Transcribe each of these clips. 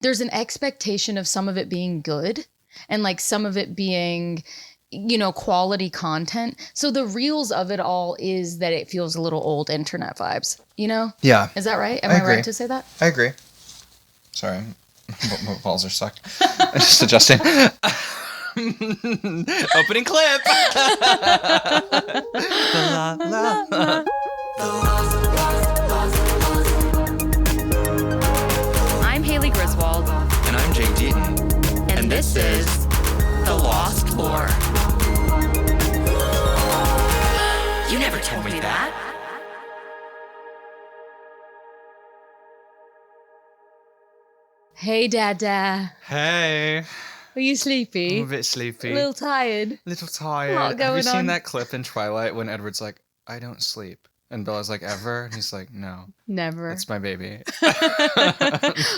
there's an expectation of some of it being good and like some of it being, you know, quality content. So the reels of it all is that it feels a little old internet vibes, you know? Yeah. Is that right? Am I right to say that? I agree. Sorry. My balls are sucked. I'm just adjusting. Opening clip. La, la, la. I'm Haley Griswold. And I'm Jake Deaton. And this is The Lost Lore. You never told me that. Hey, Dada. Hey. Are you sleepy? I'm a bit sleepy. A little tired. Little tired. A lot Have going you seen on. that clip in Twilight when Edward's like, I don't sleep? And Bella's like, ever? And he's like, no. Never. It's my baby.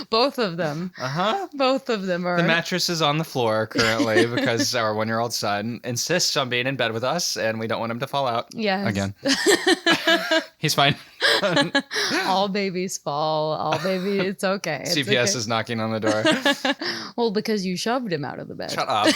Both of them. Uh-huh. Both of them are. The mattress is on the floor currently because our 1-year-old son insists on being in bed with us and we don't want him to fall out. Yes. Again. He's fine. All babies fall. All babies. It's okay. It's CPS okay. is knocking on the door. Well, because you shoved him out of the bed. Shut up.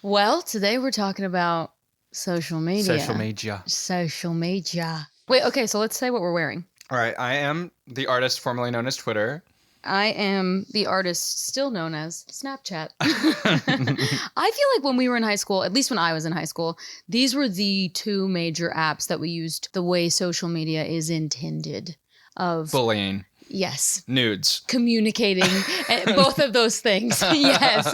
Well, today we're talking about social media. Social media. Social media. Wait, okay, so let's say what we're wearing. All right. I am the artist formerly known as Twitter. I am the artist still known as Snapchat. I feel like when we were in high school, at least when I was in high school, these were the two major apps that we used the way social media is intended of. Bullying. Yes. Nudes. Communicating. Both of those things. Yes.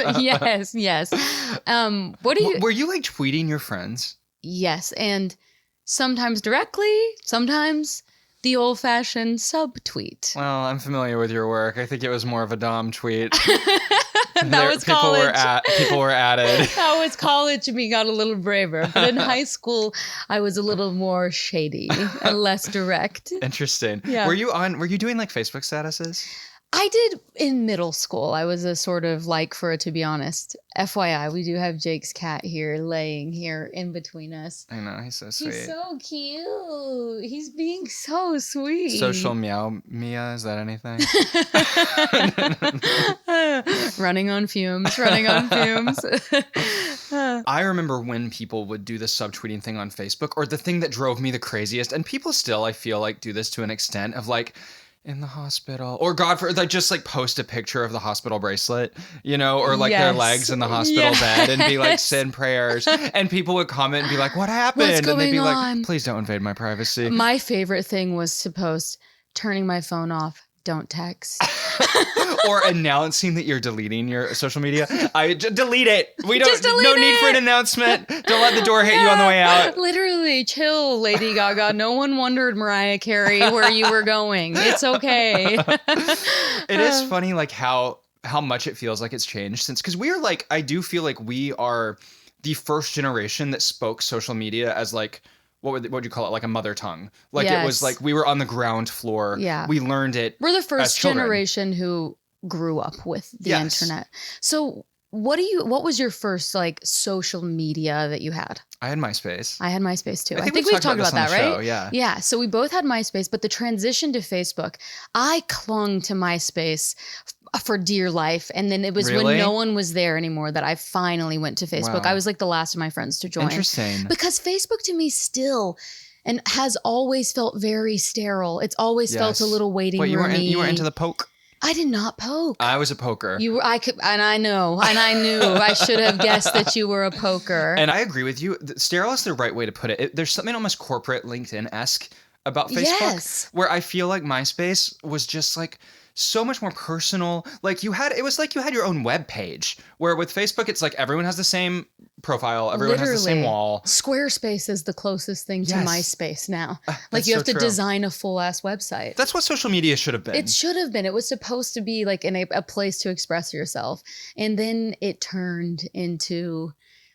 What do you... Were you like tweeting your friends? Yes, and sometimes directly, sometimes the old-fashioned subtweet. Well, I'm familiar with your work. I think it was more of a Dom tweet. That was college. People were added. That was college, and we got a little braver. But in high school, I was a little more shady and less direct. Interesting. Yeah. Were you doing like Facebook statuses? I did in middle school. I was a sort of like for it, to be honest. FYI, we do have Jake's cat here, laying here in between us. I know, he's so sweet. He's so cute. He's being so sweet. Social meow Mia, is that anything? Running on fumes. I remember when people would do the subtweeting thing on Facebook, or the thing that drove me the craziest, and people still, I feel like, do this to an extent of like, in the hospital, or God, for like just like post a picture of the hospital bracelet, you know, or like their legs in the hospital bed and be like, send prayers. And people would comment and be like, what happened? What's And they'd be going like, on? please don't invade my privacy. My favorite thing was to post, turning my phone off, don't text. Or announcing that you're deleting your social media. Delete it. We don't. Just delete no need it. for an announcement. Don't let the door hit you on the way out. Literally, chill, Lady Gaga. No one wondered, Mariah Carey, where you were going. It's okay. It is funny, like how much it feels like it's changed since, because we are like, I do feel like we are the first generation that spoke social media as like, what would you call it? Like a mother tongue. Like It was like we were on the ground floor. Yeah. We learned it. We're the first children. Generation who grew up with the internet. So what was your first like social media that you had? I had MySpace. I had MySpace too. I think we've talked about that, right? Show, yeah. Yeah. So we both had MySpace, but the transition to Facebook, I clung to MySpace for dear life. And then it was when no one was there anymore that I finally went to Facebook. Wow. I was like the last of my friends to join. Interesting. Because Facebook to me still and has always felt very sterile. It's always felt a little waiting room. You were into the poke? I did not poke. I was a poker. You were. I could, and I know, and I knew. I should have guessed that you were a poker. And I agree with you. Sterile is the right way to put it. There's something almost corporate LinkedIn-esque about Facebook, where I feel like MySpace was just like so much more personal. Like it was like you had your own web page, where with Facebook, it's like everyone has the same profile. Everyone has the same wall. Squarespace is the closest thing to MySpace now. Like you have to design a full ass website. That's what social media should have been. It should have been. It was supposed to be like a place to express yourself. And then it turned into,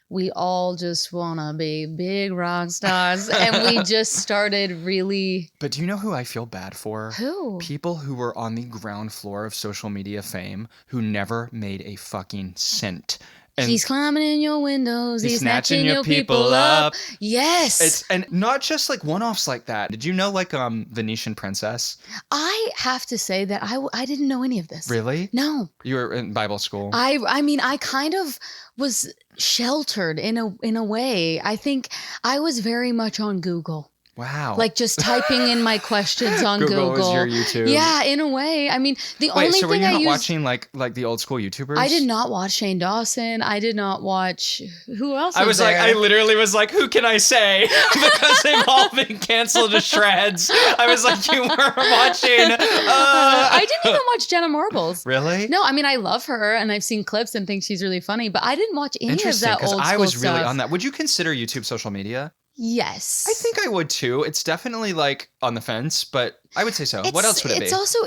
we all just want to be big rock stars. And we just started really... But do you know who I feel bad for? Who? People who were on the ground floor of social media fame who never made a fucking cent And he's climbing in your windows. He's snatching snatching your your people people up. up. Yes. and not just like one-offs like that. Did you know like Venetian Princess? I have to say that I didn't know any of this. Really? No. You were in Bible school. I mean, I kind of was sheltered in a way. I think I was very much on Google. Wow. Like just typing in my questions on Google. Was your YouTube. Yeah, in a way. I mean, the Wait, only so were thing you I not used, watching like the old school YouTubers? I did not watch Shane Dawson. I did not watch who else? I was there? like, I literally was like, who can I say? Because they've all been canceled to shreds. I was like, you were watching. I didn't even watch Jenna Marbles. Really? No, I mean I love her and I've seen clips and think she's really funny, but I didn't watch any of Interesting, that old because school I was really stuff. on that. Would you consider YouTube social media? Yes. I think I would too. It's definitely like on the fence, but I would say so. What else would it be? It's also,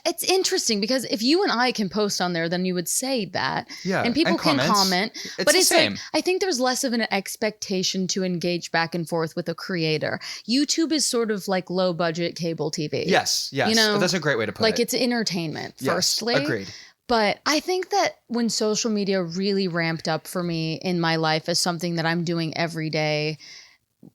it's interesting because if you and I can post on there, then you would say that. Yeah. And people can comments. comment. It's but the it's same. like, I think there's less of an expectation to engage back and forth with a creator. YouTube is sort of like low budget cable TV. Yes. You know, that's a great way to put like it. it's entertainment, Yes, firstly. agreed. But I think that when social media really ramped up for me in my life as something that I'm doing every day,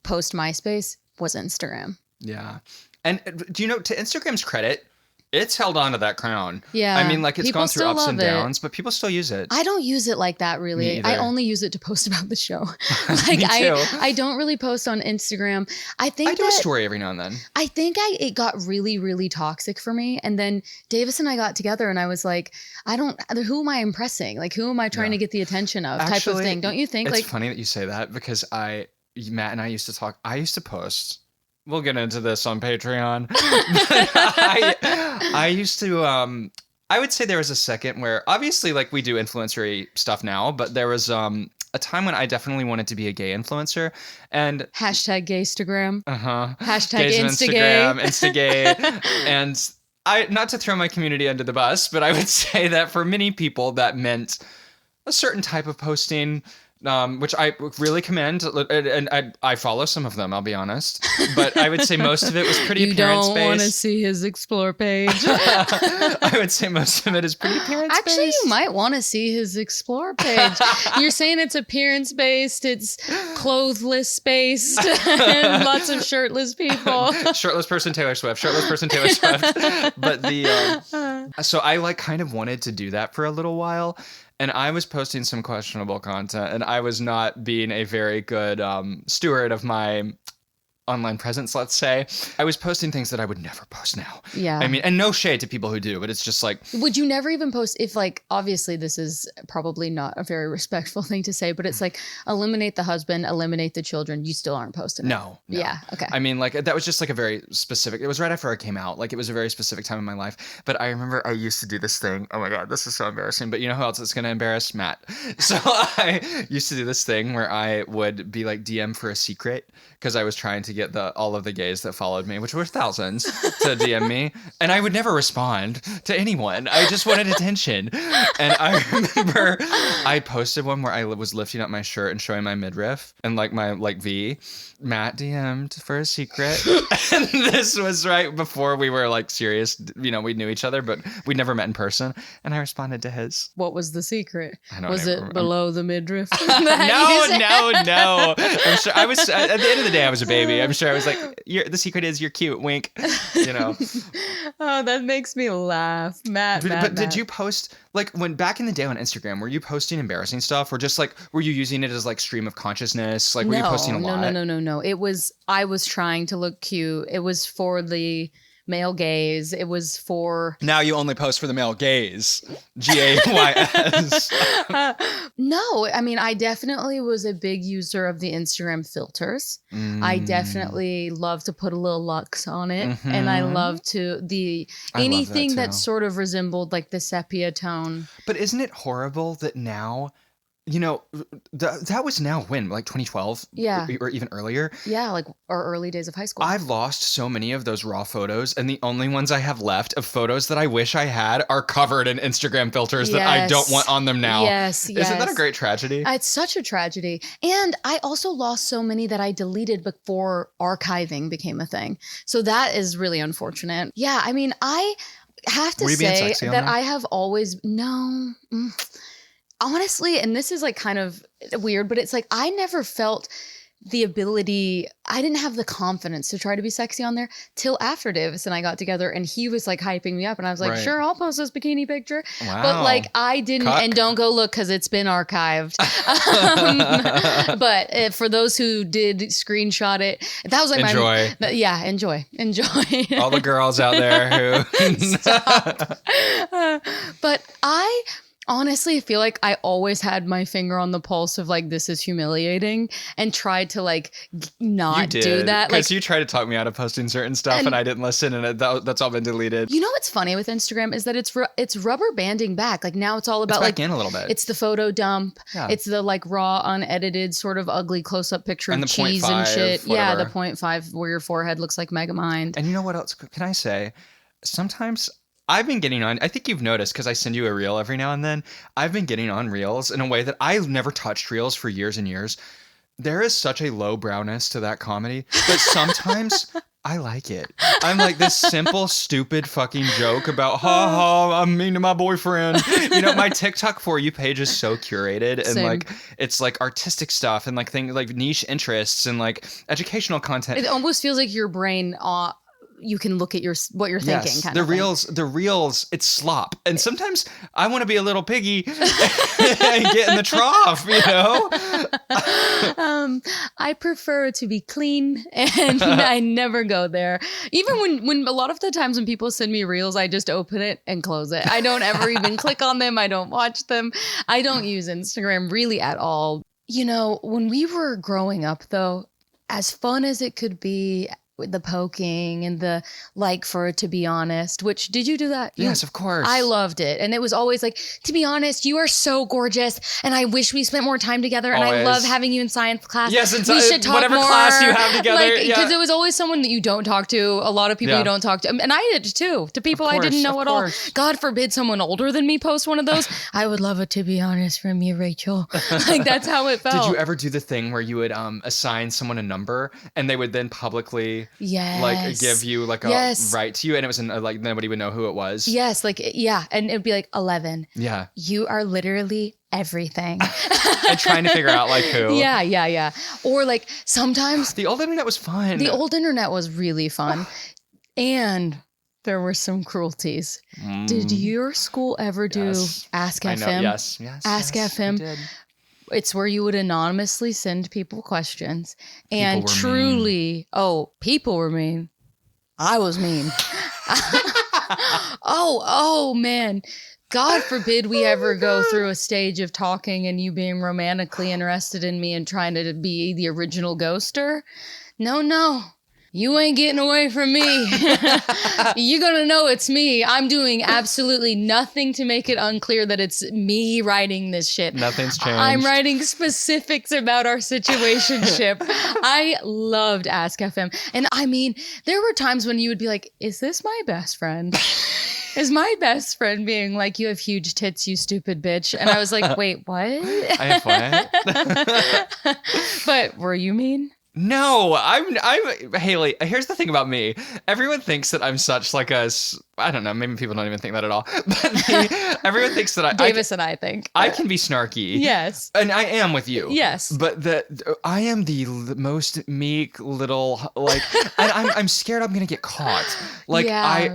post MySpace, was Instagram. Yeah. And do you know, to Instagram's credit, it's held on to that crown. Yeah. I mean, like it's people gone through still ups and love it. downs, but people still use it. I don't use it like that really. Me I either. only use it to post about the show. Like Me too. I don't really post on Instagram. I think I do a story every now and then. I think it got really, really toxic for me. And then Davis and I got together and I was like, who am I impressing? Like, who am I trying to get the attention of type of thing? Don't you think? It's Like, funny that you say that because Matt and I used to talk. I used to post. We'll get into this on Patreon. I used to. I would say there was a second where obviously like we do influencery stuff now, but there was a time when I definitely wanted to be a gay influencer and hashtag Gaystagram. Hashtag gays on Instagay. Instagay, and not to throw my community under the bus, but I would say that for many people that meant a certain type of posting. Which I really commend, and I follow some of them, I'll be honest. But I would say most of it was pretty appearance-based. You don't want to see his explore page. I would say most of it is pretty appearance-based. Actually, you might want to see his explore page. You're saying it's appearance-based, it's clothless-based, and lots of shirtless people. Shirtless person Taylor Swift. But so I like kind of wanted to do that for a little while. And I was posting some questionable content, and I was not being a very good steward of my online presence, let's say. I was posting things that I would never post now. Yeah. I mean, and no shade to people who do, but it's just like... Would you never even post if, like, obviously this is probably not a very respectful thing to say, but it's like, eliminate the husband, eliminate the children, you still aren't posting it. No. Yeah, okay. I mean, like, that was just like a very specific... It was right after I came out. Like, it was a very specific time in my life. But I remember I used to do this thing. Oh my God, this is so embarrassing. But you know who else is going to embarrass? Matt. So I used to do this thing where I would be like DM for a secret because I was trying to get all of the gays that followed me, which were thousands, to DM me. And I would never respond to anyone. I just wanted attention. And I remember I posted one where I was lifting up my shirt and showing my midriff and like my like V. Matt DM'd for a secret. And this was right before we were like serious. You know, we knew each other, but we'd never met in person. And I responded to his. What was the secret? I don't Was even it remember. below the midriff? No. I'm sure I was, at the end of the day, I was a baby. I'm sure I was like, the secret is you're cute, wink, you know. Oh, that makes me laugh. Matt. Did you post, like, when back in the day on Instagram, were you posting embarrassing stuff or just like, were you using it as like stream of consciousness? Like, were you posting a lot? No. I was trying to look cute. It was for the male gaze. It was for... Now you only post for the male gaze. Gays. No, I mean, I definitely was a big user of the Instagram filters. I definitely love to put a little luxe on it. And I love to... anything that sort of resembled like the sepia tone. But isn't it horrible that now... You know, that was now when? Like 2012? Yeah. Or even earlier? Yeah, like our early days of high school. I've lost so many of those raw photos, and the only ones I have left of photos that I wish I had are covered in Instagram filters that I don't want on them now. Yes. Isn't that a great tragedy? It's such a tragedy. And I also lost so many that I deleted before archiving became a thing. So that is really unfortunate. Yeah, I mean, I have to say that I have always... No... honestly, and this is like kind of weird, but it's like I never felt the ability, I didn't have the confidence to try to be sexy on there till after Davis and I got together, and he was like hyping me up, and I was like, Right. sure, I'll post this bikini picture. Wow. But like I didn't, Cuck. and don't go look because it's been archived. But for those who did screenshot it, that was like Enjoy. enjoy. All the girls out there who Stop. But I honestly feel like I always had my finger on the pulse of like, this is humiliating, and tried to like not do that. Because Like, you tried to talk me out of posting certain stuff and I didn't listen, and that's all been deleted. you know what's funny with Instagram is that it's rubber banding back. Like now it's all about It's back like in a little bit. it's the photo dump. Yeah. It's the like raw, unedited, sort of ugly close-up picture And of the cheese 0.5, and shit. Yeah, the whatever. 0.5 where your forehead looks like Megamind. And you know what else can I say? Sometimes I've been getting on, I think you've noticed because I send you a reel every now and then. I've been getting on reels in a way that I've never touched reels for years and years. There is such a low browness to that comedy, but sometimes I like it. I'm like this simple, stupid fucking joke about, ha ha, I'm mean to my boyfriend. You know, my TikTok For You page is so curated, and Same. like it's like artistic stuff and like things like niche interests and like educational content. It almost feels like your brain, you can look at what you're thinking. Yes, Kind the of thing. the reels, it's slop. And sometimes I want to be a little piggy and get in the trough, you know? I prefer to be clean, and I never go there. Even when a lot of the times when people send me reels, I just open it and close it. I don't ever even click on them. I don't watch them. I don't use Instagram really at all. You know, when we were growing up though, as fun as it could be with the poking and the like, for it to be honest, which did you do that? Yes, of course. I loved it. And it was always like, to be honest, you are so gorgeous. And I wish we spent more time together. And I Always. love having you in science class. Yes, and we should talk whatever more. class you have together. Because yeah. it was always someone that you don't talk to. A lot of people Yeah. you don't talk to. And I did too. To people I course, didn't know of at all. course. God forbid someone older than me post one of those. I would love it, to be honest, from you, Rachel. Like that's how it felt. Did you ever do the thing where you would assign someone a number and they would then publicly Yes. like give you like a Yes. right to you, and it was like nobody would know who it was? Yes, like, yeah. And it'd be like 11. Yeah. You are literally everything. And trying to figure out like who. Yeah. Or like sometimes The old internet was fun. the old internet was really fun. And there were some cruelties. Did your school ever do Yes. Ask I know. FM? Yes. Ask yes, FM. we did. It's where you would anonymously send people questions. And People were truly, people were mean. I was mean. oh man. God forbid we ever go through a stage of talking and you being romantically interested in me and trying to be the original ghoster. No. You ain't getting away from me. You're going to know it's me. I'm doing absolutely nothing to make it unclear that it's me writing this shit. Nothing's changed. I'm writing specifics about our situationship. I loved Ask FM. And I mean, there were times when you would be like, is this my best friend? Is my best friend being like, you have huge tits, you stupid bitch? And I was like, wait, what? I have what? But were you mean? No, I'm Haley. Here's the thing about me. Everyone thinks that I'm such like I don't know. Maybe people don't even think that at all. But everyone thinks that Davis and I think. I can be snarky. Yes. And I am with you. Yes. But I am the most meek little like. And I'm scared I'm gonna get caught. Like Yeah.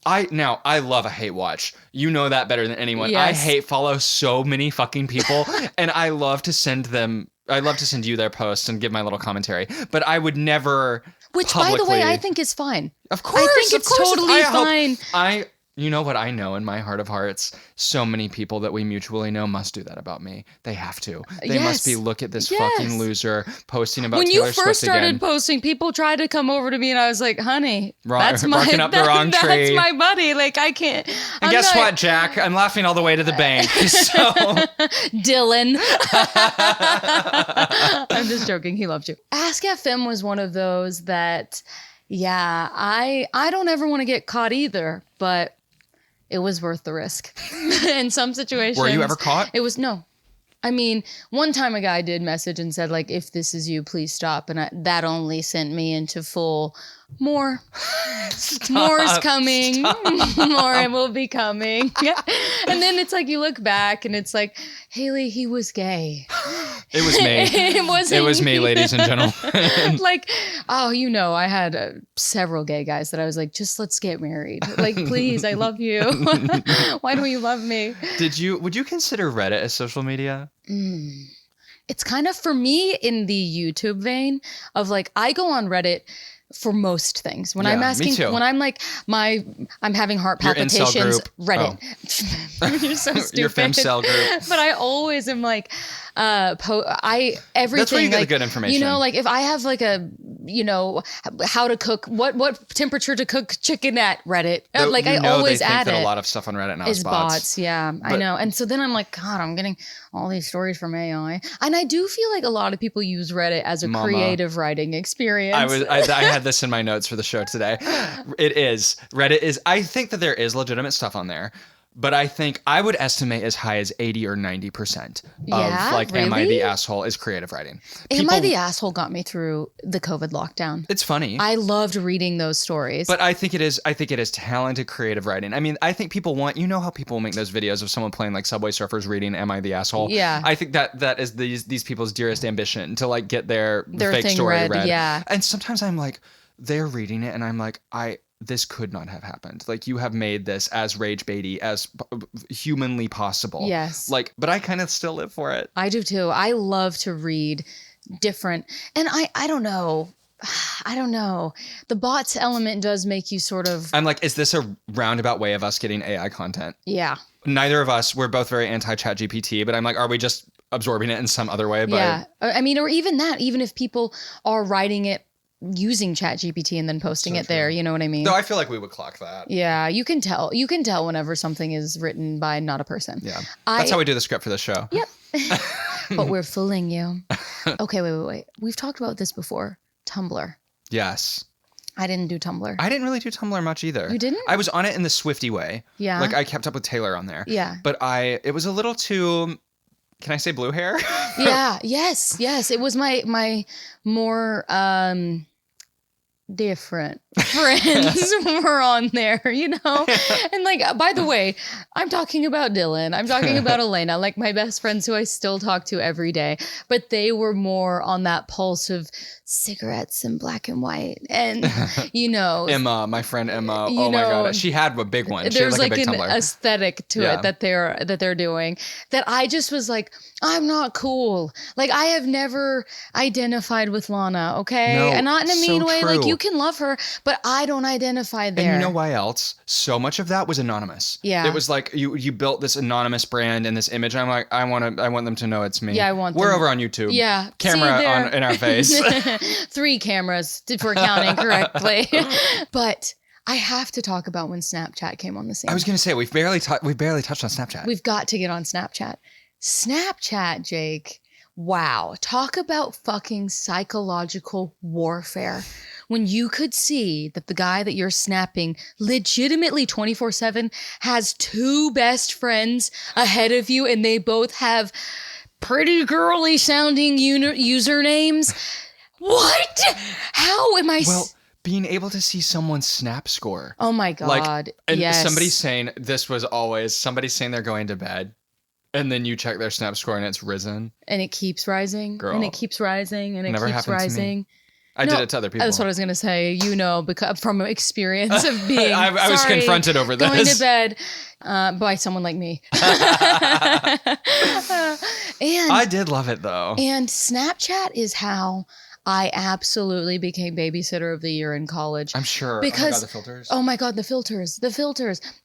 I love a hate watch. You know that better than anyone. Yes. I hate follow so many fucking people, and I love to send you their posts and give my little commentary. But I would never. Which, by the way, I think is fine. Of course, I think it's totally fine. You know what I know in my heart of hearts? So many people that we mutually know must do that about me. They have to. They must be, look at this fucking loser posting about when Taylor you Swift first started again. posting, people tried to come over to me and I was like, honey, that's barking up the wrong tree. That's my buddy. Like, I can't. And guess what, Jack? I'm laughing all the way to the bank. So Dylan. I'm just joking. He loved you. Ask FM was one of those that, yeah, I don't ever want to get caught either, but it was worth the risk. In some situations. were you ever caught? It was no. I mean, one time a guy did message and said, like, if this is you, please stop. And that only sent me into full more. Stop, More is coming. stop. More will be coming. And then it's like you look back and it's like, Haley, he was gay. It was me. It was me, ladies and gentlemen. Like, oh, you know, I had several gay guys that I was like, just let's get married. Like, please, I love you. Why don't you love me? Would you consider Reddit as social media? It's kind of for me in the YouTube vein of like, I go on Reddit for most things. When I'm Yeah, asking, me too. when I'm like, I'm having heart Your incel palpitations, group. Reddit. You're so stupid. Your femcel group. But I always am like, everything. That's where you get like, the good information. You know, like if I have like a, you know, how to cook, what temperature to cook chicken at Reddit. Like I always they think add that it. a lot of stuff on Reddit now Is is bots. Yeah, I know. And so then I'm like, God, I'm getting all these stories from AI. And I do feel like a lot of people use Reddit as a creative writing experience. I had this in my notes for the show today. Reddit is, I think that there is legitimate stuff on there, but I think I would estimate as high as 80 or 90% of like, am I the asshole is creative writing. Am I the asshole got me through the COVID lockdown. It's funny. I loved reading those stories. But I think it is talented creative writing. I mean, I think people want, you know how people make those videos of someone playing like Subway Surfers reading Am I the Asshole? Yeah. I think that is these people's dearest ambition to like get their fake thing story read. Yeah. And sometimes I'm like, they're reading it and I'm like, this could not have happened. Like you have made this as rage baity as humanly possible. Yes. Like, but I kind of still live for it. I do too. I love to read different, and I don't know. I don't know. The bots element does make you sort of. I'm like, is this a roundabout way of us getting AI content? Yeah. Neither of us, we're both very anti-chat GPT, but I'm like, are we just absorbing it in some other way? Yeah. I mean, or even that, even if people are writing it using chat GPT and then posting it there, you know what I mean? No, I feel like we would clock that. Yeah, you can tell whenever something is written by not a person. Yeah. That's how we do the script for this show. Yep. But we're fooling you. Okay, wait. We've talked about this before. Tumblr. Yes. I didn't do Tumblr. I didn't really do Tumblr much either. You didn't? I was on it in the Swifty way. Yeah. Like I kept up with Taylor on there. Yeah. But it was a little too, can I say blue hair? Yeah. Yes. It was my more different friends were on there, you know? And like, by the way, I'm talking about Dylan. I'm talking about Elena, like my best friends who I still talk to every day. But they were more on that pulse of cigarettes and black and white. And, you know. Emma, my friend Emma. You Oh my know, God. She had a big one. She There's had like a big an Tumblr. aesthetic to Yeah. it that they're doing that I just was like, I'm not cool. Like I have never identified with Lana, okay? No, and not in a so mean way. true. Like you can love her, but I don't identify there. And you know why else? So much of that was anonymous. Yeah. It was like you built this anonymous brand and this image. I'm like, I want them to know it's me. Yeah, I want We're them- over on YouTube. Yeah. Camera See, there. in our face. 3 cameras if we're counting correctly. But I have to talk about when Snapchat came on the scene. I was gonna say we've barely touched on Snapchat. We've got to get on Snapchat. Snapchat, Jake. Wow. Talk about fucking psychological warfare. When you could see that the guy that you're snapping legitimately 24/7 has 2 best friends ahead of you and they both have pretty girly sounding usernames. What? How am I? Well, being able to see someone's snap score. Oh my God. Like, and yes. somebody's saying somebody's saying they're going to bed. And then you check their snap score and it's risen. And it keeps rising. Girl. And it keeps rising. And it Never keeps happened to me. rising. I did it to other people. That's what I was going to say. You know, because from experience of being I was confronted over this. Going to bed by someone like me. And I did love it though. And Snapchat is how I absolutely became babysitter of the year in college. I'm sure. Because the filters. Oh my God, the filters.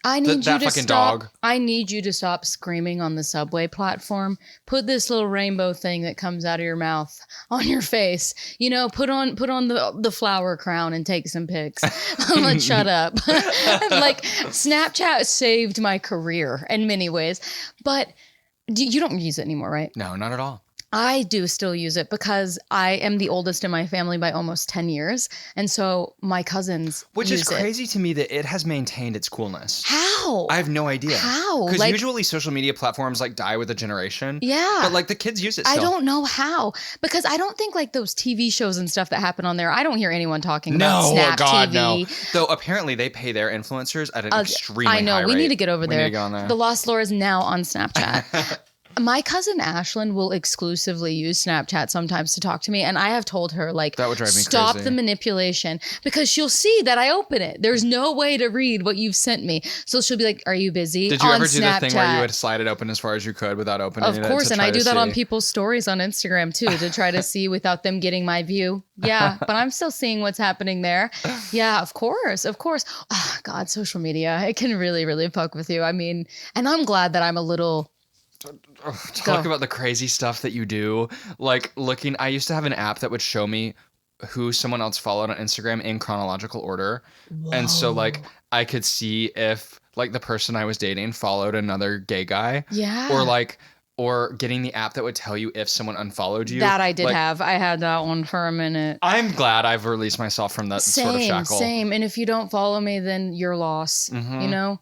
I need That you to fucking stop. dog. I need you to stop screaming on the subway platform. Put this little rainbow thing that comes out of your mouth on your face. You know, put on the flower crown and take some pics. Let's shut up. Like Snapchat saved my career in many ways, but you don't use it anymore, right? No, not at all. I do still use it because I am the oldest in my family by almost 10 years. And so my cousins Which use is crazy to me that it has maintained its coolness. How? I have no idea. How? Because Like, usually social media platforms like die with a generation. yeah. But like the kids use it I still. don't know how. Because I don't think like those TV shows and stuff that happen on there, I don't hear anyone talking about Snap God, TV. no. Though apparently they pay their influencers at an extremely high rate. I know. We need to get over We there. need to get on there. The Lost Lore is now on Snapchat. My cousin Ashlyn will exclusively use Snapchat sometimes to talk to me. And I have told her, like, That would drive me stop crazy. the manipulation, because she'll see that I open it. There's no way to read what you've sent me. So she'll be like, are you busy? Did you on ever do Snapchat. the thing where you would slide it open as far as you could without opening it? Of course. to And try I to do that on see? people's stories on Instagram too, to try to see without them getting my view. Yeah. But I'm still seeing what's happening there. Yeah, of course. Of course. Oh, God, social media, it can really, really fuck with you. I mean, and I'm glad that I'm a little... Talk about the crazy stuff that you do. Like I used to have an app that would show me who someone else followed on Instagram in chronological order. Whoa. And so like I could see if like the person I was dating followed another gay guy. Yeah. Or getting the app that would tell you if someone unfollowed you. That I did Like, have. I had that one for a minute. I'm glad I've released myself from that sort of shackle. Same. And if you don't follow me, then your loss, Mhm. you know?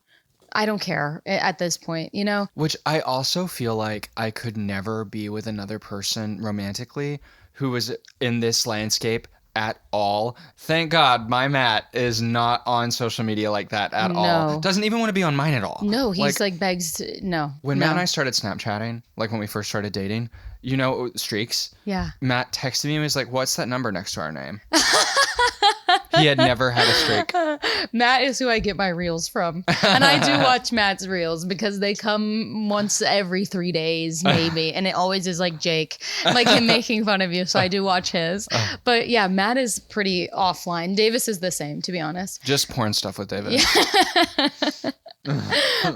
I don't care at this point, you know? Which I also feel like I could never be with another person romantically who was in this landscape at all. Thank God my Matt is not on social media like that at all. No. Doesn't even want to be on mine at all. No, he's like begs to, no. When no. Matt and I started Snapchatting, like when we first started dating, you know, streaks. Yeah. Matt texted me and was like, "What's that number next to our name?" He had never had a streak. Matt is who I get my reels from. And I do watch Matt's reels because they come once every 3 days, maybe. And it always is like Jake, like him making fun of you. So I do watch his. But yeah, Matt is pretty offline. Davis is the same, to be honest. Just porn stuff with David.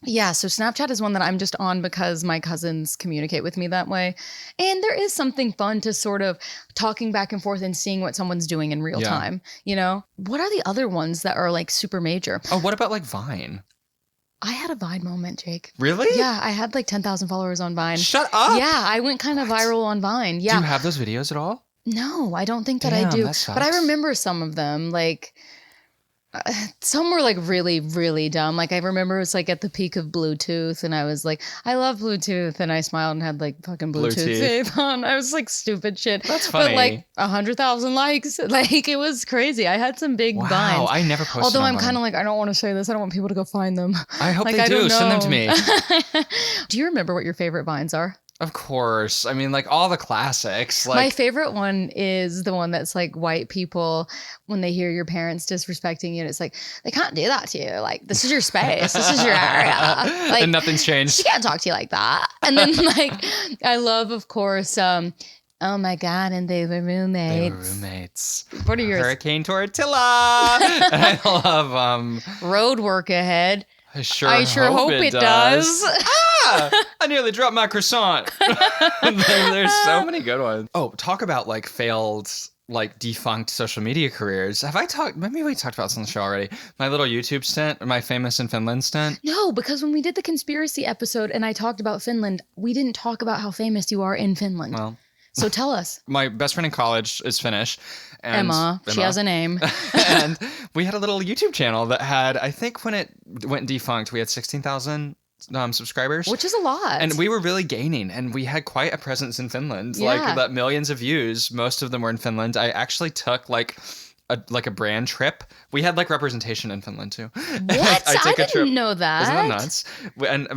Yeah, so Snapchat is one that I'm just on because my cousins communicate with me that way. And there is something fun to sort of talking back and forth and seeing what someone's doing in real time, you know? What are the other ones that are like super major? Oh, what about like Vine? I had a Vine moment, Jake. Really? Yeah, I had like 10,000 followers on Vine. Shut up. Yeah, I went kind of viral on Vine. Yeah. Do you have those videos at all? No, I don't think that I Damn, do. that But I sucks. remember some of them, like... some were like really, really dumb. Like I remember it was like at the peak of Bluetooth and I was like, I love Bluetooth. And I smiled and had like fucking Bluetooth tape on. I was like stupid shit. That's funny. But like 100,000 likes. Like it was crazy. I had some big Wow, Vines. I never posted Although on I'm Vine. kind of like, I don't want to say this. I don't want people to go find them. I hope like, they I do. don't Send them to know. me. Do you remember what your favorite Vines are? Of course. I mean, like all the classics. Like My favorite one is the one that's like white people when they hear your parents disrespecting you. And it's like, they can't do that to you. Like, this is your space. This is your area. Like, and nothing's changed. she can't talk to you like that. And then like, I love, of course, oh my God, and they were roommates. They were roommates. What are yours? Hurricane Tortilla. And I love Road work ahead. I I sure hope it does. I nearly dropped my croissant. There's so many good ones. Oh, talk about like failed, like defunct social media careers. Maybe we talked about this on the show already. My little YouTube stint, my famous in Finland stint. No, because when we did the conspiracy episode and I talked about Finland, we didn't talk about how famous you are in Finland. Well, so tell us. my best friend in college is Finnish. And Emma. She has a name. And we had a little YouTube channel that had, I think when it went defunct, we had 16,000 subscribers. Which is a lot. And we were really gaining, and we had quite a presence in Finland. Yeah. Like that millions of views. Most of them were in Finland. I actually took like a brand trip. We had like representation in Finland too. What? I took a didn't trip. know that. Isn't that nuts? And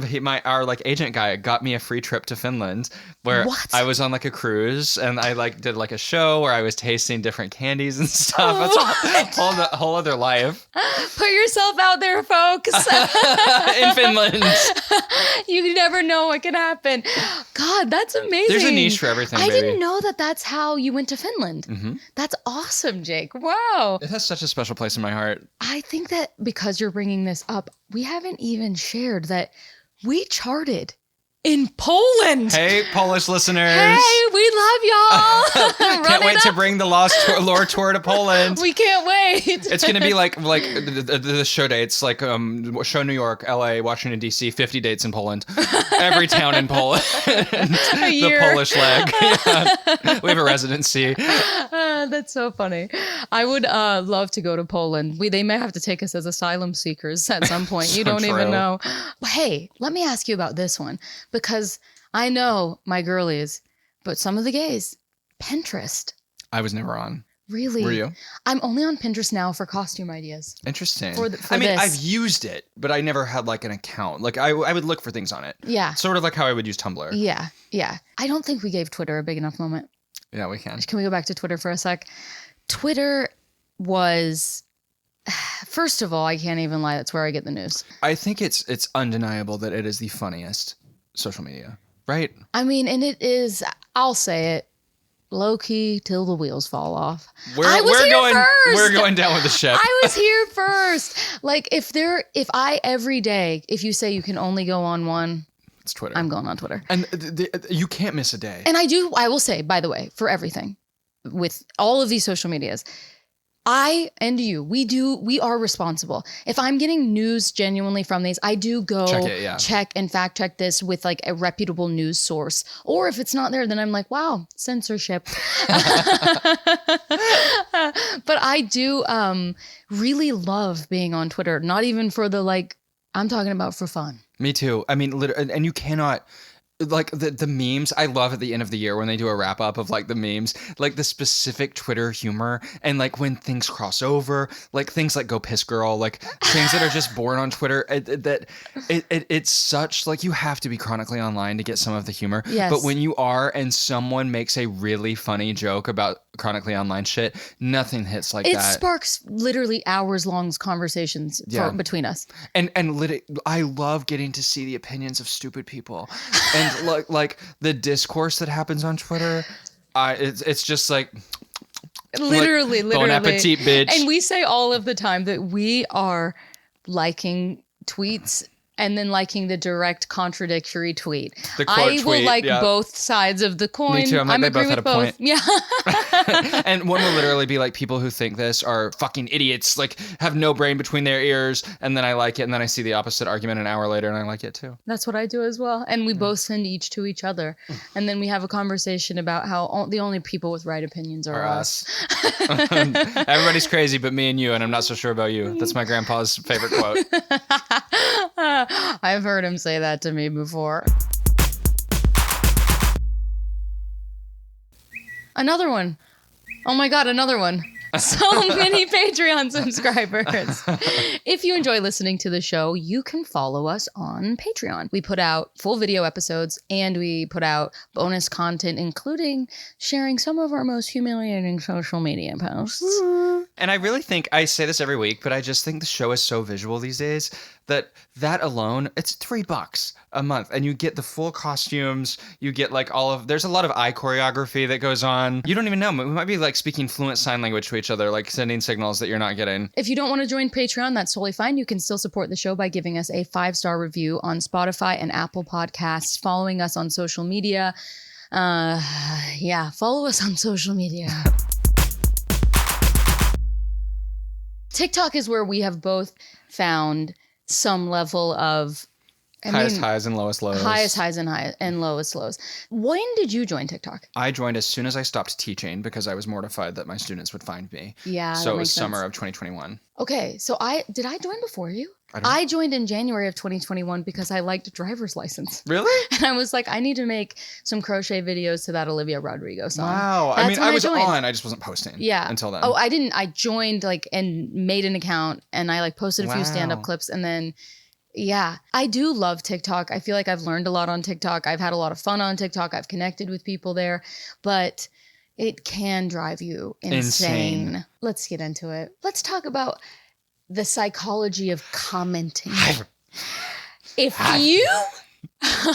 our like agent guy got me a free trip to Finland where What? I was on like a cruise and I like did like a show where I was tasting different candies and stuff. It's a whole other life. Put yourself out there, folks. In Finland. You never know what can happen. God, that's amazing. There's a niche for everything, I baby. didn't know that that's how you went to Finland. Mm-hmm. That's awesome, Jake. Wow. It has such a special place in my heart. I think that because you're bringing this up, we haven't even shared that we charted in Poland. Hey, Polish listeners. Hey, we love y'all. Can't wait to bring the Lore tour to Poland. We can't wait. It's going to be like the show dates, like show New York, LA, Washington, D.C., 50 dates in Poland. Every town in Poland. A year. The Polish leg. Yeah. We have a residency. That's so funny. I would love to go to Poland. They may have to take us as asylum seekers at some point. So you don't true. even know. But hey, let me ask you about this one, because I know my girlies, but some of the gays, Pinterest. I was never on. Really? Were you? I'm only on Pinterest now for costume ideas. Interesting. For I mean, this. I've used it, but I never had like an account. Like I would look for things on it. Yeah. Sort of like how I would use Tumblr. Yeah. Yeah. I don't think we gave Twitter a big enough moment. Yeah, we can. Can we go back to Twitter for a sec? Twitter was, first of all, I can't even lie. That's where I get the news. I think it's undeniable that it is the funniest social media, right? I mean, and it is, I'll say it, low key till the wheels fall off. We're going down with the ship. I was here first. Like if I every day, if you say you can only go on one, it's Twitter. I'm going on Twitter. And you can't miss a day. And I will say, by the way, for everything, with all of these social medias, I and you, we are responsible. If I'm getting news genuinely from these, I do go check and fact check this with like a reputable news source. Or if it's not there, then I'm like, wow, censorship. But I do really love being on Twitter. Not even for the I'm talking about for fun. Me too. I mean, literally, and you cannot. Like the memes, I love at the end of the year when they do a wrap up of like the memes, like the specific Twitter humor, and like when things cross over, like things like "Go Piss Girl," like things that are just born on Twitter. It's such like you have to be chronically online to get some of the humor. Yes. But when you are and someone makes a really funny joke about chronically online shit, nothing hits like that. It sparks literally hours long conversations between us. And I love getting to see the opinions of stupid people. And like the discourse that happens on Twitter, it's just like literally bon appetit, bitch. And we say all of the time that we are liking tweets and then liking the direct contradictory tweet. The quote I will tweet, like both sides of the coin. Me too. I'm like, they both had a point. Yeah. And one will literally be like, people who think this are fucking idiots, like have no brain between their ears. And then I like it. And then I see the opposite argument an hour later and I like it too. That's what I do as well. And we both send each to each other. And then we have a conversation about how the only people with right opinions are us. Everybody's crazy but me and you. And I'm not so sure about you. That's my grandpa's favorite quote. I've heard him say that to me before. Another one. Oh my God, another one. So many Patreon subscribers. If you enjoy listening to the show, you can follow us on Patreon. We put out full video episodes and we put out bonus content, including sharing some of our most humiliating social media posts. And I really think, I say this every week, but I just think the show is so visual these days that alone, it's $3 a month. And you get the full costumes. You get like there's a lot of eye choreography that goes on. You don't even know. We might be like speaking fluent sign language to each other, like sending signals that you're not getting. If you don't want to join Patreon, that's totally fine. You can still support the show by giving us a 5-star review on Spotify and Apple Podcasts, following us on social media. Follow us on social media. TikTok is where we have both found some level of highest highs and lowest lows. Highest highs and lowest lows. When did you join TikTok? I joined as soon as I stopped teaching because I was mortified that my students would find me. Yeah. So it was summer of 2021. Okay. So did I join before you? I joined in January of 2021 because I liked driver's license. Really? And I was like, I need to make some crochet videos to that Olivia Rodrigo song. Wow. That's I was on, I just wasn't posting. Yeah. Until then. Oh, I didn't. I joined and made an account and I posted a few stand-up clips and then yeah, I do love TikTok. I feel like I've learned a lot on TikTok. I've had a lot of fun on TikTok. I've connected with people there, but it can drive you insane. Let's get into it. Let's talk about the psychology of commenting. If you...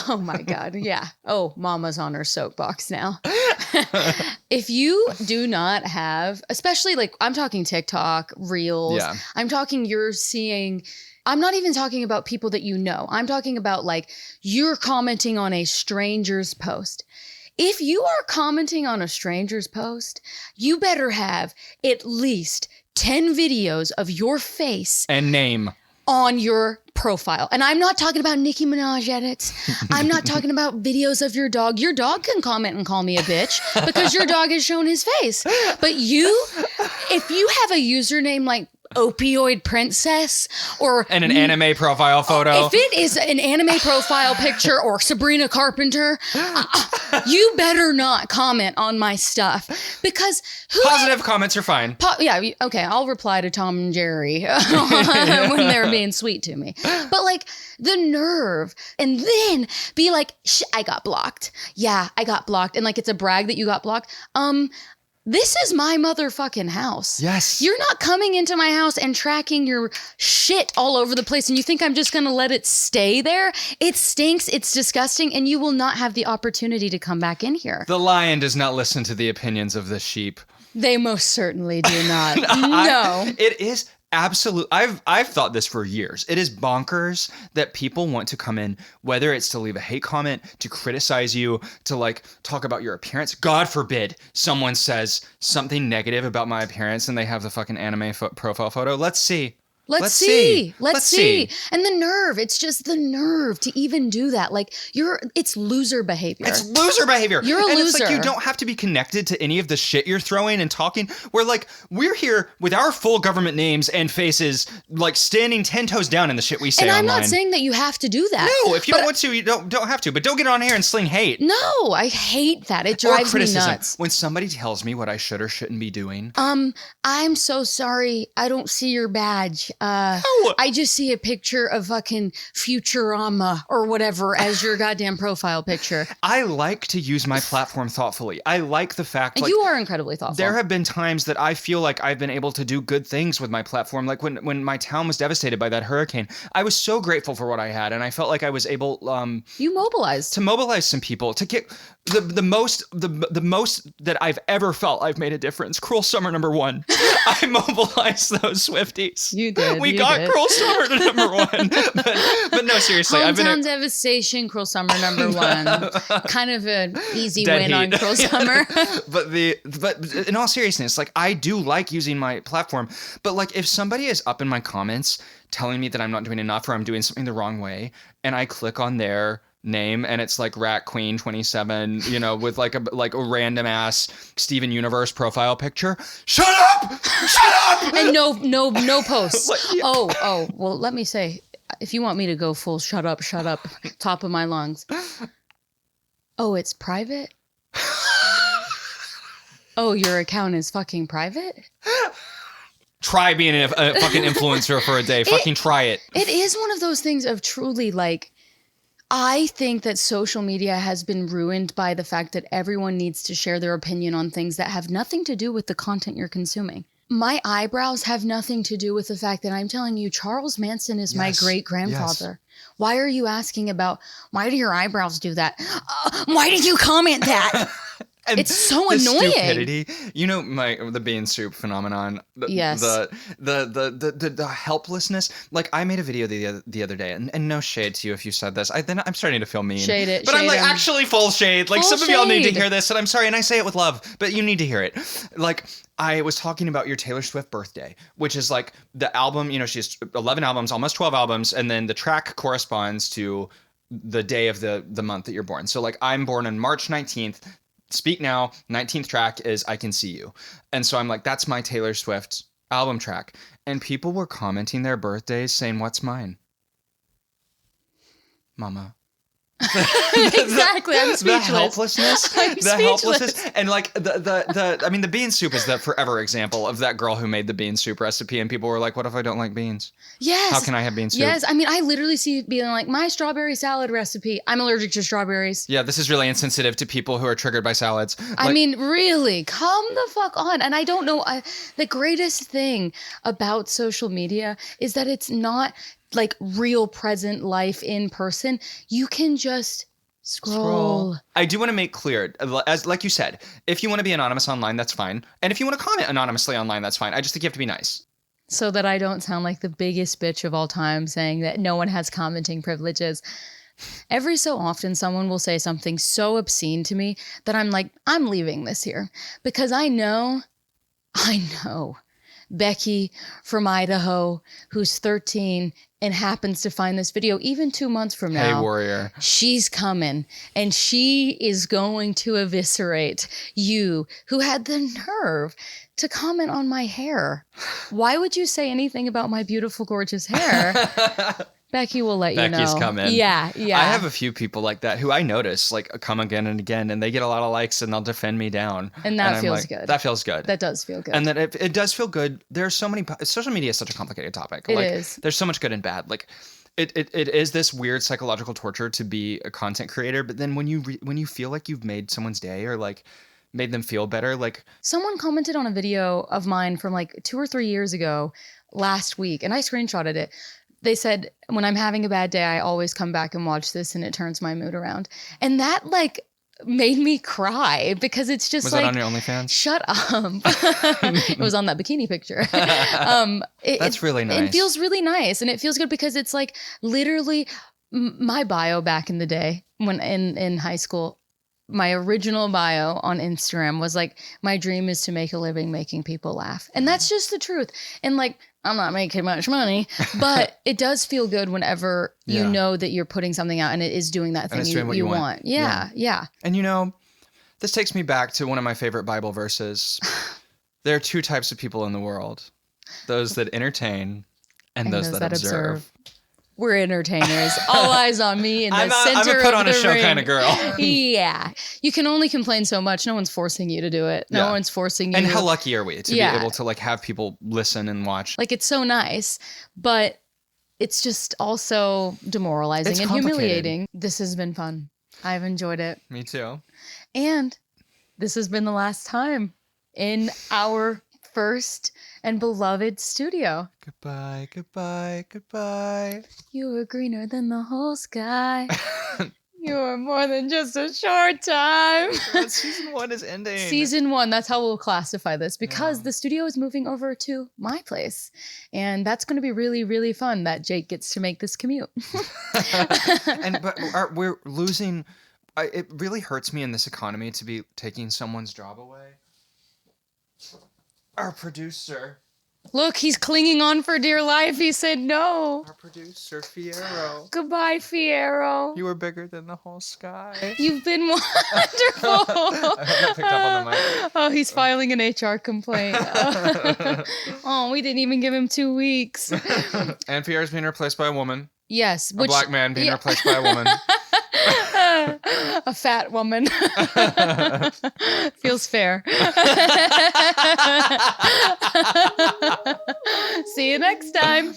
Oh my God. Yeah. Oh, mama's on her soapbox now. If you do not have, especially I'm talking TikTok, Reels. Yeah. I'm talking you're seeing I'm not even talking about people that you know. I'm talking about like you're commenting on a stranger's post. If you are commenting on a stranger's post, you better have at least 10 videos of your face and name on your profile. And I'm not talking about Nicki Minaj edits. I'm not talking about videos of your dog. Your dog can comment and call me a bitch because your dog has shown his face. But if you have a username like Opioid Princess and an anime profile photo. If it is an anime profile picture or Sabrina Carpenter, you better not comment on my stuff because positive comments are fine. Okay, I'll reply to Tom and Jerry when they're being sweet to me. But like the nerve, and then be like, I got blocked. Yeah, I got blocked, and like it's a brag that you got blocked. This is my motherfucking house. Yes. You're not coming into my house and tracking your shit all over the place and you think I'm just going to let it stay there? It stinks, it's disgusting, and you will not have the opportunity to come back in here. The lion does not listen to the opinions of the sheep. They most certainly do not. No. It is absolute. I've thought this for years. It is bonkers that people want to come in, whether it's to leave a hate comment, to criticize you, to like talk about your appearance. God forbid someone says something negative about my appearance and they have the fucking anime profile photo. Let's see. Let's see. And the nerve, it's just the nerve to even do that. Like it's loser behavior. It's loser behavior. You're a loser. It's like you don't have to be connected to any of the shit you're throwing and talking. We're here with our full government names and faces, like standing 10 toes down in the shit we say online. And I'm not saying that you have to do that. No, if you don't want to, you don't have to. But don't get on here and sling hate. No, I hate that. It drives me nuts. When somebody tells me what I should or shouldn't be doing. I'm so sorry. I don't see your badge. I just see a picture of fucking Futurama or whatever as your goddamn profile picture. I like to use my platform thoughtfully. I like the fact you are incredibly thoughtful. There have been times that I feel like I've been able to do good things with my platform. Like when my town was devastated by that hurricane, I was so grateful for what I had, and I felt like I was able you mobilized to mobilize some people to get the most that I've ever felt. I've made a difference. Cruel Summer #1. I mobilized those Swifties. You did. We got Cruel Summer to -- but no, seriously. Hometown devastation, Cruel Summer #1. Kind of an easy Dead win heat. on Cruel Summer. But in all seriousness, like I do like using my platform. But like if somebody is up in my comments telling me that I'm not doing enough or I'm doing something the wrong way, and I click on their name and it's like Rat Queen 27, with like a random ass Steven Universe profile picture. Shut up! And no posts. Like, yeah. Oh, well, let me say, if you want me to go full shut up, top of my lungs. Oh, it's private? Oh, your account is fucking private? Try being a fucking influencer for a day. Fucking try it. It is one of those things of truly like, I think that social media has been ruined by the fact that everyone needs to share their opinion on things that have nothing to do with the content you're consuming. My eyebrows have nothing to do with the fact that I'm telling you Charles Manson is my great-grandfather. Yes. Why are you asking about, why do your eyebrows do that? Why did you comment that? It's so annoying. Stupidity. The bean soup phenomenon. Yes. The helplessness. Like I made a video the other day, and no shade to you if you said this. I'm starting to feel mean. Shade it. But I'm like actually full shade. Like some of y'all need to hear this, and I'm sorry, and I say it with love, but you need to hear it. Like I was talking about your Taylor Swift birthday, which is like the album. She has 11 albums, almost 12 albums, and then the track corresponds to the day of the month that you're born. So like I'm born on March 19th. Speak Now, 19th track is I Can See You. And so I'm like, that's my Taylor Swift album track. And people were commenting their birthdays saying, what's mine? Mama. Exactly. I'm speechless. The helplessness. I'm speechless. Helplessness. And like the bean soup is the forever example of that girl who made the bean soup recipe. And people were like, what if I don't like beans? Yes. How can I have bean soup? Yes. I mean, I literally see it being like my strawberry salad recipe. I'm allergic to strawberries. Yeah, this is really insensitive to people who are triggered by salads. I mean, really, come the fuck on. And I don't know. The greatest thing about social media is that it's not like real present life in person. You can just scroll. I do want to make clear, as like you said, if you want to be anonymous online, that's fine. And if you want to comment anonymously online, that's fine. I just think you have to be nice. so that I don't sound like the biggest bitch of all time saying that no one has commenting privileges. Every so often, someone will say something so obscene to me that I'm like, I'm leaving this here because I know Becky from Idaho, who's 13 and happens to find this video even 2 months from now. Hey, warrior. She's coming and she is going to eviscerate you who had the nerve to comment on my hair. Why would you say anything about my beautiful, gorgeous hair? Becky will let you know. Becky's coming. Yeah. I have a few people like that who I notice like come again and again, and they get a lot of likes, and they'll defend me down. And that I'm feels like, good. That feels good. That does feel good. And that it does feel good. There's so many. Social media is such a complicated topic. It like, is. There's so much good and bad. Like, it is this weird psychological torture to be a content creator. But then when you feel like you've made someone's day or like made them feel better, like someone commented on a video of mine from like 2 or 3 years ago last week, and I screenshotted it. They said, when I'm having a bad day, I always come back and watch this and it turns my mood around. And that like made me cry because it's just was like, that on your OnlyFans? Shut up. It was on that bikini picture. That's really nice. It feels really nice. And it feels good because it's like literally my bio back in the day when in high school, my original bio on Instagram was like, my dream is to make a living making people laugh. And that's just the truth. And like, I'm not making much money, but it does feel good whenever you know that you're putting something out and it is doing that thing you want. Yeah. And you know, this takes me back to one of my favorite Bible verses. There are two types of people in the world. Those that entertain and those that observe. We're entertainers. All eyes on me in the center of the ring. I'm a put on a show kind of girl. Yeah. You can only complain so much. No one's forcing you to do it. No one's forcing you. And how lucky are we to be able to like have people listen and watch? Like, it's so nice, but it's just also demoralizing and humiliating. This has been fun. I've enjoyed it. Me too. And this has been the last time in our first and beloved studio. Goodbye, goodbye, goodbye. You were greener than the whole sky. You were more than just a short time. Season 1 is ending. Season 1, that's how we'll classify this because the studio is moving over to my place. And that's going to be really, really fun that Jake gets to make this commute. But we're losing. It really hurts me in this economy to be taking someone's job away. Our producer. Look, he's clinging on for dear life. He said no. Our producer, Fierro. Goodbye, Fierro. You were bigger than the whole sky. You've been wonderful. I picked up on the mic. Oh, he's filing an HR complaint. Oh, we didn't even give him 2 weeks. And Fierro's being replaced by a woman. Yes. A black man being replaced by a woman. A fat woman. Feels fair. See you next time.